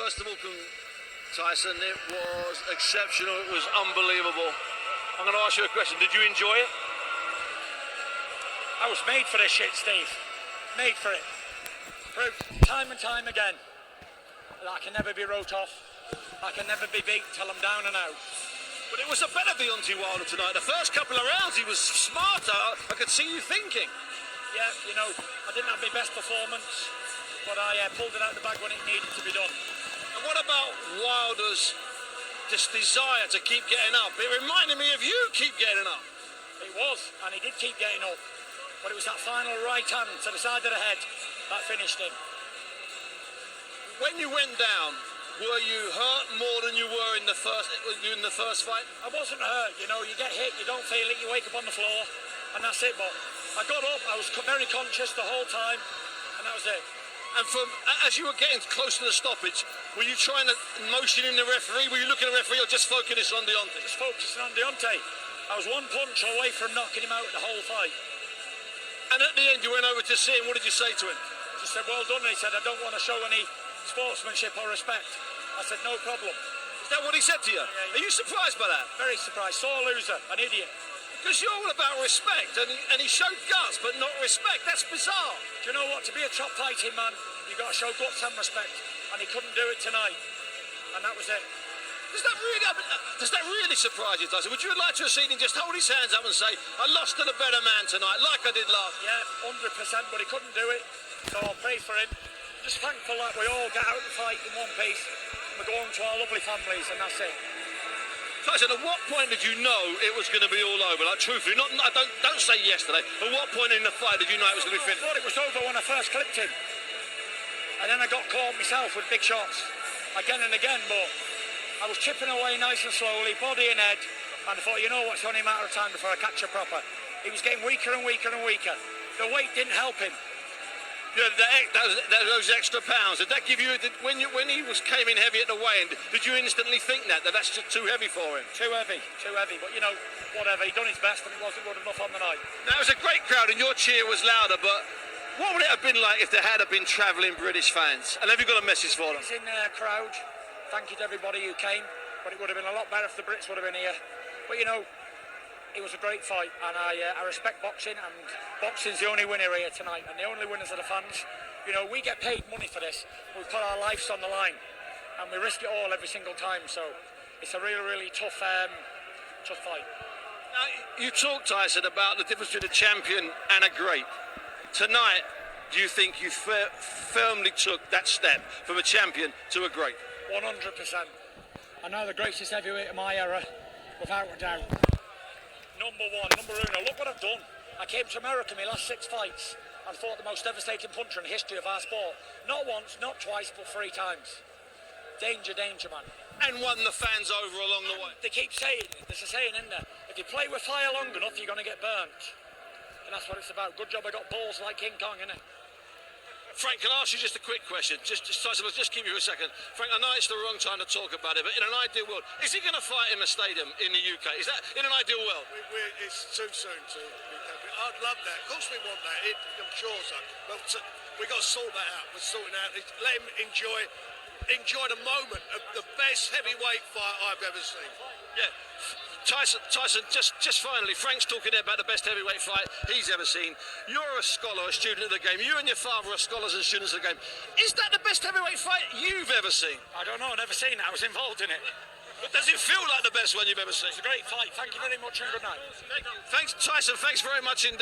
First of all, Tyson, it was exceptional. It was unbelievable. I'm going to ask you a question. Did you enjoy it? I was made for this shit, Steve. Made for it. Proved time and time again that I can never be wrote off. I can never be beat till I'm down and out. But it was a better Deontay Wilder tonight. The first couple of rounds, he was smarter. I could see you thinking. Yeah, you know, I didn't have my best performance, but I pulled it out of the bag when it needed to be done. And what about Wilder's desire to keep getting up? It reminded me of you keep getting up. It was, and he did keep getting up. But it was that final right hand to the side of the head that finished him. When you went down, were you hurt more than you were in the first fight? I wasn't hurt, you know, you get hit, you don't feel it, you wake up on the floor, and that's it. But I got up, I was very conscious the whole time, and that was it. And as you were getting close to the stoppage, were you trying to motion in the referee? Were you looking at the referee or just focusing on Deontay? Just focusing on Deontay. I was one punch away from knocking him out the whole fight. And at the end, you went over to see him. What did you say to him? Just said, well done. And he said, I don't want to show any sportsmanship or respect. I said, no problem. Is that what he said to you? Yeah. Are you surprised by that? Very surprised. Sore loser, an idiot. Because you're all about respect, and he showed guts, but not respect. That's bizarre. Do you know what? To be a top fighting man, you've got to show guts and respect. And he couldn't do it tonight. And that was it. Does that really surprise you, Tyson? Would you like to have seen him just hold his hands up and say, I lost to the better man tonight, like I did last? Yeah, 100%, but he couldn't do it. So I'll pray for him. Just thankful that we all get out the fight in one piece. And we go home to our lovely families, and that's it. Tyson, at what point did you know it was going to be all over? Like, truthfully, don't say yesterday. At what point in the fight did you know it was going to be finished? I thought it was over when I first clipped him. And then I got caught myself with big shots. Again and again, but I was chipping away nice and slowly, body and head. And I thought, you know what, it's only a matter of time before I catch you proper. He was getting weaker and weaker and weaker. The weight didn't help him. Yeah, those extra pounds, did that give you, when he came in heavy at the weigh-in, did you instantly think that's just too heavy for him? Too heavy. But, you know, whatever, he done his best and it wasn't good enough on the night. Now, it was a great crowd and your cheer was louder, but what would it have been like if there had been travelling British fans? And have you got a message for them? It's in the crowd. Thank you to everybody who came, but it would have been a lot better if the Brits would have been here. But, you know, it was a great fight, and I respect boxing, and boxing's the only winner here tonight, and the only winners are the fans. You know, we get paid money for this. We put our lives on the line, and we risk it all every single time. So it's a really, really tough fight. Now, you talked, Tyson, about the difference between a champion and a great. Tonight, do you think you firmly took that step from a champion to a great? 100%. I'm now the greatest heavyweight of my era, without a doubt. Number one, number uno. Look what I've done. I came to America in my last 6 fights and fought the most devastating puncher in the history of our sport. Not once, not twice, but 3 times. Danger, man. And won the fans over along the way. They keep saying, there's a saying in there, if you play with fire long enough, you're going to get burnt. And that's what it's about. Good job I got balls like King Kong, innit? Frank, can I ask you just a quick question? Tyson, let's just keep you for a second. Frank, I know it's the wrong time to talk about it, but in an ideal world, is he going to fight in a stadium in the UK? Is that in an ideal world? It's too soon to be happy. I'd love that. Of course we want that. I'm sure so. But we've got to sort that out. We're sorting out. Let him enjoy the moment of the best heavyweight fight I've ever seen. Yeah. Tyson, just finally, Frank's talking there about the best heavyweight fight he's ever seen. You're a scholar, a student of the game. You and your father are scholars and students of the game. Is that the best heavyweight fight you've ever seen? I don't know, I've never seen it. I was involved in it. But does it feel like the best one you've ever seen? It's a great fight. Thank you very much and good night. Thanks, Tyson. Thanks very much indeed.